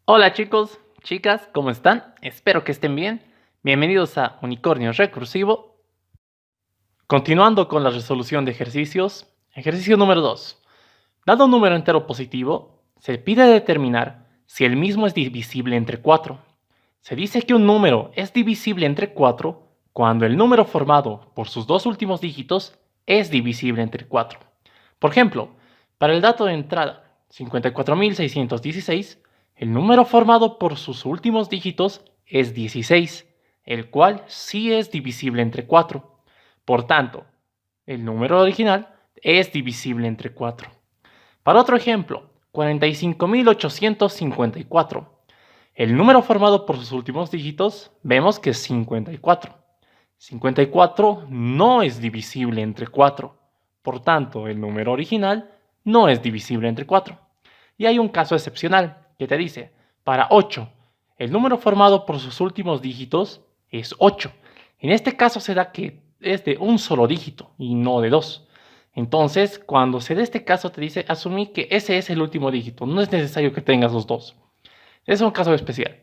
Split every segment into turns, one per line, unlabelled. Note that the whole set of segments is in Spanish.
Hola chicos, chicas, ¿cómo están? Espero que estén bien. Bienvenidos a Unicornio Recursivo. Continuando con la resolución de ejercicios. Ejercicio número 2. Dado un número entero positivo, se pide determinar si el mismo es divisible entre 4. Se dice que un número es divisible entre 4 cuando el número formado por sus dos últimos dígitos es divisible entre 4. Por ejemplo, para el dato de entrada 54.616, el número formado por sus últimos dígitos es 16, el cual sí es divisible entre 4. Por tanto, el número original es divisible entre 4. Para otro ejemplo, 45.854. El número formado por sus últimos dígitos vemos que es 54. 54 no es divisible entre 4. Por tanto, el número original no es divisible entre 4. Y hay un caso excepcional que te dice, para 8, el número formado por sus últimos dígitos es 8. En este caso se da que es de un solo dígito y no de dos. Entonces, cuando se dé este caso, te dice, asumir que ese es el último dígito. No es necesario que tengas los dos. Es un caso especial.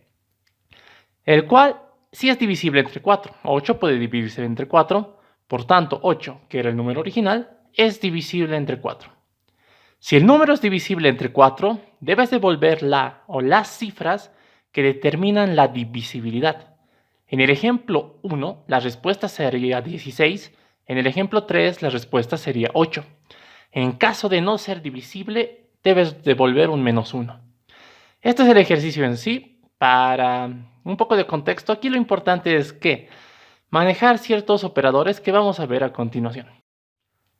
El cual sí es divisible entre 4. 8 puede dividirse entre 4. Por tanto, 8, que era el número original, es divisible entre 4. Si el número es divisible entre 4, debes devolver la o las cifras que determinan la divisibilidad. En el ejemplo 1, la respuesta sería 16. En el ejemplo 3, la respuesta sería 8. En caso de no ser divisible, debes devolver un -1. Este es el ejercicio en sí. Para un poco de contexto, aquí lo importante es que manejar ciertos operadores que vamos a ver a continuación.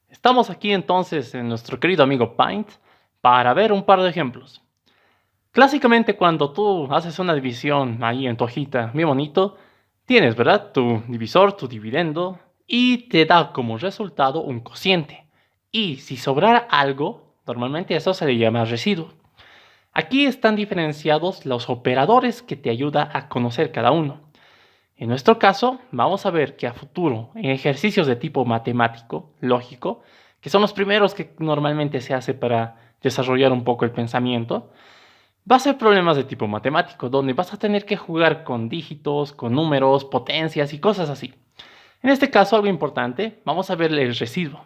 Estamos aquí entonces en nuestro querido amigo Paint para ver un par de ejemplos. Clásicamente cuando tú haces una división ahí en tu hojita, bien bonito, tienes, ¿verdad? Tu divisor, tu dividendo, y te da como resultado un cociente. Y si sobrara algo, normalmente eso se le llama residuo. Aquí están diferenciados los operadores que te ayuda a conocer cada uno. En nuestro caso, vamos a ver que a futuro, en ejercicios de tipo matemático, lógico, que son los primeros que normalmente se hace para desarrollar un poco el pensamiento, va a ser problemas de tipo matemático, donde vas a tener que jugar con dígitos, con números, potencias y cosas así. En este caso, algo importante, vamos a ver el residuo.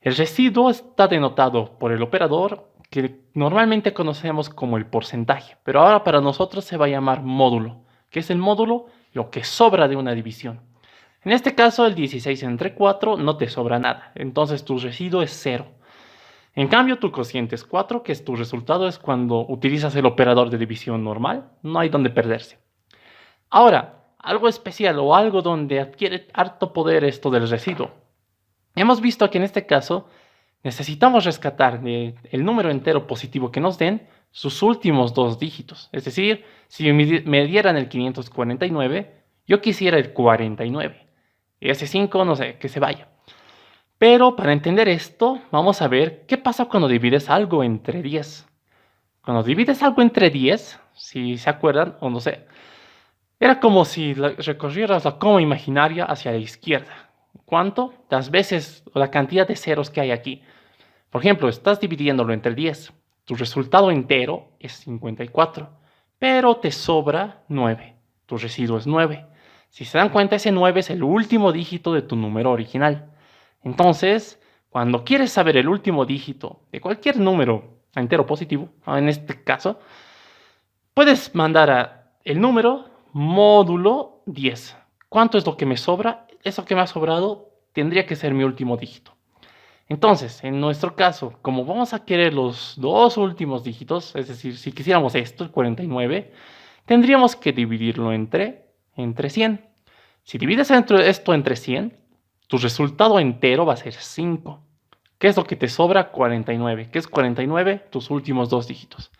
El residuo está denotado por el operador que normalmente conocemos como el porcentaje, pero ahora para nosotros se va a llamar módulo, que es el módulo lo que sobra de una división. En este caso, el 16 entre 4 no te sobra nada, entonces tu residuo es 0. En cambio, tu cociente es 4, que es tu resultado, es cuando utilizas el operador de división normal, no hay donde perderse. Ahora, algo especial o algo donde adquiere harto poder esto del residuo. Hemos visto que en este caso necesitamos rescatar del número entero positivo que nos den sus últimos dos dígitos. Es decir, si me dieran el 549, yo quisiera el 49. Y ese 5, no sé, que se vaya. Pero para entender esto, vamos a ver qué pasa cuando divides algo entre 10. Cuando divides algo entre 10, si se acuerdan, o no sé, era como si recorrieras la coma imaginaria hacia la izquierda. ¿Cuánto? Las veces o la cantidad de ceros que hay aquí. Por ejemplo, estás dividiéndolo entre 10. Tu resultado entero es 54, pero te sobra 9. Tu residuo es 9. Si se dan cuenta, ese 9 es el último dígito de tu número original. Entonces, cuando quieres saber el último dígito de cualquier número entero positivo, en este caso, puedes mandar a el número módulo 10. ¿Cuánto es lo que me sobra? Eso que me ha sobrado tendría que ser mi último dígito. Entonces, en nuestro caso, como vamos a querer los dos últimos dígitos, es decir, si quisiéramos esto, el 49, tendríamos que dividirlo entre 100. Si divides esto entre 100, tu resultado entero va a ser 5. ¿Qué es lo que te sobra? 49. ¿Qué es 49? Tus últimos dos dígitos.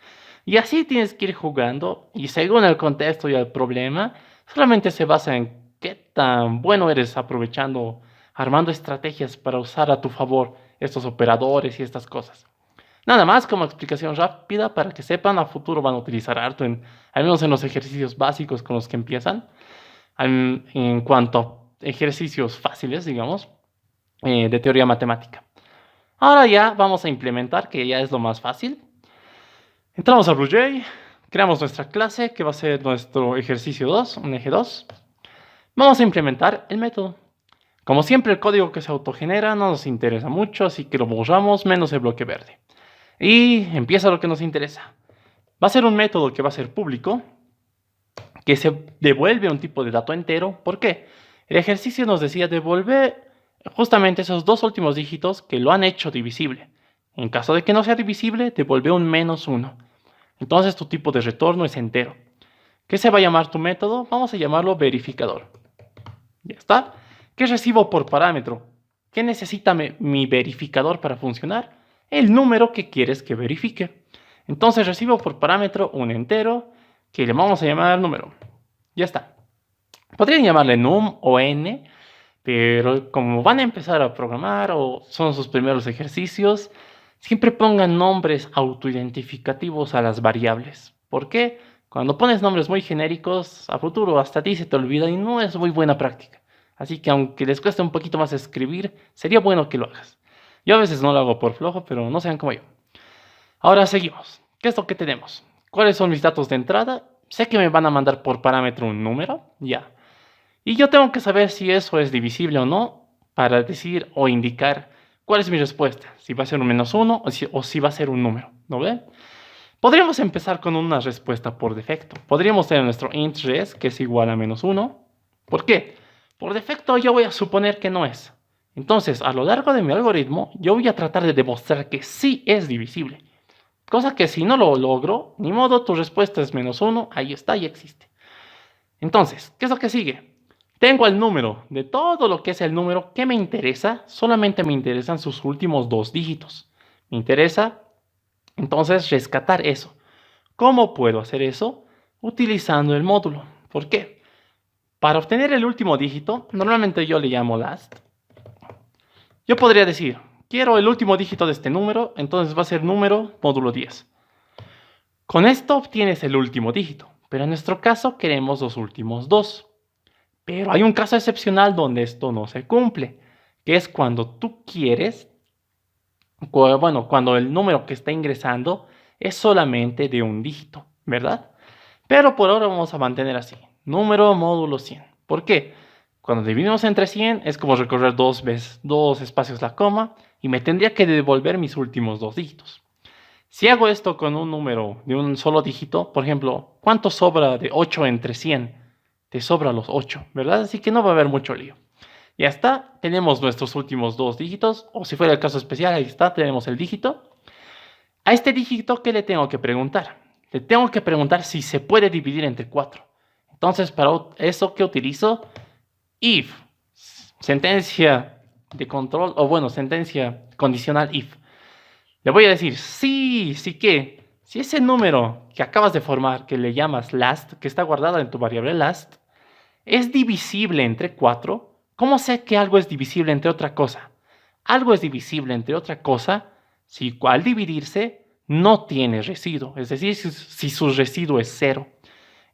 Y así tienes que ir jugando, y según el contexto y el problema, solamente se basa en qué tan bueno eres aprovechando, armando estrategias para usar a tu favor estos operadores y estas cosas. Nada más como explicación rápida para que sepan, a futuro van a utilizar harto, al menos en los ejercicios básicos con los que empiezan, en cuanto a ejercicios fáciles, digamos, de teoría matemática. Ahora ya vamos a implementar, que ya es lo más fácil. Entramos a BlueJ, creamos nuestra clase que va a ser nuestro ejercicio 2, un eje 2. Vamos a implementar el método. Como siempre, el código que se autogenera no nos interesa mucho, así que lo borramos menos el bloque verde. Y empieza lo que nos interesa. Va a ser un método que va a ser público, que se devuelve un tipo de dato entero. ¿Por qué? El ejercicio nos decía devolver justamente esos dos últimos dígitos que lo han hecho divisible. En caso de que no sea divisible, devuelve un -1. Entonces tu tipo de retorno es entero. ¿Qué se va a llamar tu método? Vamos a llamarlo verificador. Ya está. ¿Qué recibo por parámetro? ¿Qué necesita mi verificador para funcionar? El número que quieres que verifique. Entonces recibo por parámetro un entero que le vamos a llamar número. Ya está. Podrían llamarle num o n, pero como van a empezar a programar o son sus primeros ejercicios, siempre pongan nombres autoidentificativos a las variables. ¿Por qué? Cuando pones nombres muy genéricos, a futuro hasta a ti se te olvida y no es muy buena práctica. Así que aunque les cueste un poquito más escribir, sería bueno que lo hagas. Yo a veces no lo hago por flojo, pero no sean como yo. Ahora seguimos. ¿Qué es lo que tenemos? ¿Cuáles son mis datos de entrada? Sé que me van a mandar por parámetro un número, ya. Y yo tengo que saber si eso es divisible o no para decir o indicar cuál es mi respuesta. Si va a ser un -1 o si va a ser un número, ¿no ve? Podríamos empezar con una respuesta por defecto. Podríamos tener nuestro int res, que es igual a -1. ¿Por qué? Por defecto yo voy a suponer que no es. Entonces, a lo largo de mi algoritmo, yo voy a tratar de demostrar que sí es divisible. Cosa que si no lo logro, ni modo, tu respuesta es -1, ahí está, ya existe. Entonces, ¿qué es lo que sigue? Tengo el número. De todo lo que es el número, ¿qué me interesa? Solamente me interesan sus últimos dos dígitos. Me interesa, entonces, rescatar eso. ¿Cómo puedo hacer eso? Utilizando el módulo. ¿Por qué? Para obtener el último dígito, normalmente yo le llamo last. Yo podría decir, quiero el último dígito de este número, entonces va a ser número módulo 10. Con esto obtienes el último dígito, pero en nuestro caso queremos los últimos dos. Pero hay un caso excepcional donde esto no se cumple, que es cuando tú quieres, bueno, cuando el número que está ingresando es solamente de un dígito, ¿verdad? Pero por ahora vamos a mantener así, número módulo 100. ¿Por qué? Cuando dividimos entre 100 es como recorrer dos espacios la coma y me tendría que devolver mis últimos dos dígitos. Si hago esto con un número de un solo dígito, por ejemplo, ¿cuánto sobra de 8 entre 100? Te sobra los 8, ¿verdad? Así que no va a haber mucho lío. Ya está, tenemos nuestros últimos dos dígitos, o si fuera el caso especial, ahí está, tenemos el dígito. A este dígito, ¿qué le tengo que preguntar? Le tengo que preguntar si se puede dividir entre 4. Entonces, para eso, ¿qué utilizo? If, sentencia de control, o bueno, sentencia condicional if. Le voy a decir, sí, sí que, si ese número que acabas de formar, que le llamas last, que está guardada en tu variable last, es divisible entre 4, ¿cómo sé que algo es divisible entre otra cosa? Algo es divisible entre otra cosa si al dividirse no tiene residuo, es decir, si su residuo es 0.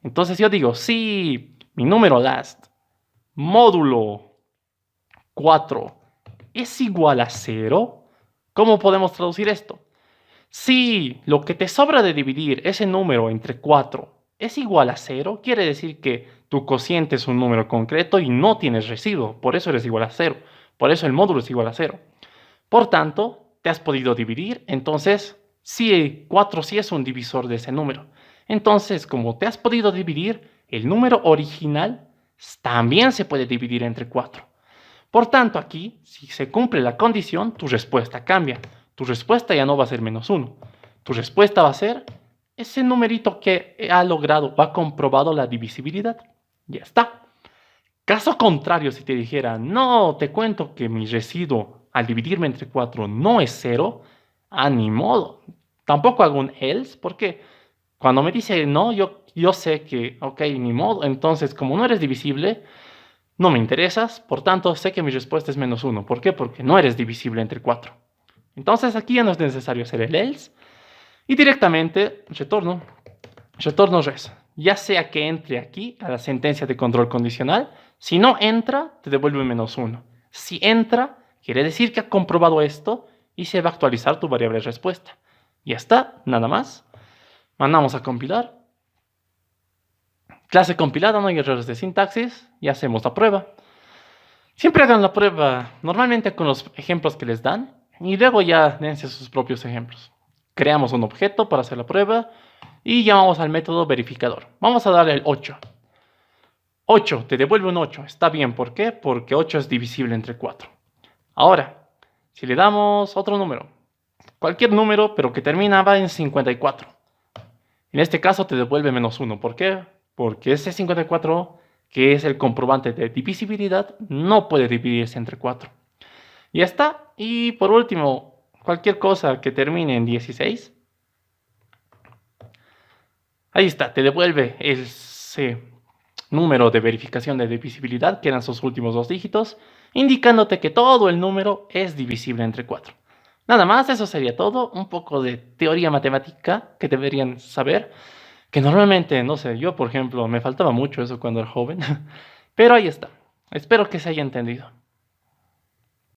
Entonces yo digo, si mi número last módulo 4 es igual a 0, ¿cómo podemos traducir esto? Si lo que te sobra de dividir ese número entre 4 es igual a 0, quiere decir que tu cociente es un número concreto y no tienes residuo, por eso eres igual a 0, por eso el módulo es igual a 0. Por tanto, te has podido dividir, entonces 4 sí es un divisor de ese número. Entonces, como te has podido dividir, el número original también se puede dividir entre 4. Por tanto, aquí, si se cumple la condición, tu respuesta cambia. Tu respuesta ya no va a ser -1. Tu respuesta va a ser ese numerito que ha logrado o ha comprobado la divisibilidad. Ya está. Caso contrario, si te dijera, no, te cuento que mi residuo al dividirme entre 4 no es 0, ni modo. Tampoco hago un else, porque cuando me dice no, yo sé que, ok, ni modo. Entonces, como no eres divisible, no me interesas, por tanto, sé que mi respuesta es -1. ¿Por qué? Porque no eres divisible entre 4. Entonces, aquí ya no es necesario hacer el else. Y directamente, retorno res. Ya sea que entre aquí a la sentencia de control condicional. Si no entra, te devuelve -1. Si entra, quiere decir que ha comprobado esto y se va a actualizar tu variable respuesta. Ya está, nada más. Mandamos a compilar Clase compilada, no hay errores de sintaxis y hacemos la prueba. Siempre hagan la prueba normalmente con los ejemplos que les dan y luego ya dense sus propios ejemplos. Creamos un objeto para hacer la prueba y llamamos al método verificador. Vamos a darle el 8. 8, te devuelve un 8. Está bien, ¿por qué? Porque 8 es divisible entre 4. Ahora, si le damos otro número, cualquier número, pero que terminaba en 54. En este caso te devuelve menos 1. ¿Por qué? Porque ese 54, que es el comprobante de divisibilidad, no puede dividirse entre 4. Ya está. Y por último, cualquier cosa que termine en 16. Ahí está, te devuelve ese número de verificación de divisibilidad, que eran sus últimos 2 dígitos, indicándote que todo el número es divisible entre 4. Nada más, eso sería todo. Un poco de teoría matemática que deberían saber, que normalmente, no sé, yo por ejemplo, me faltaba mucho eso cuando era joven, pero ahí está. Espero que se haya entendido.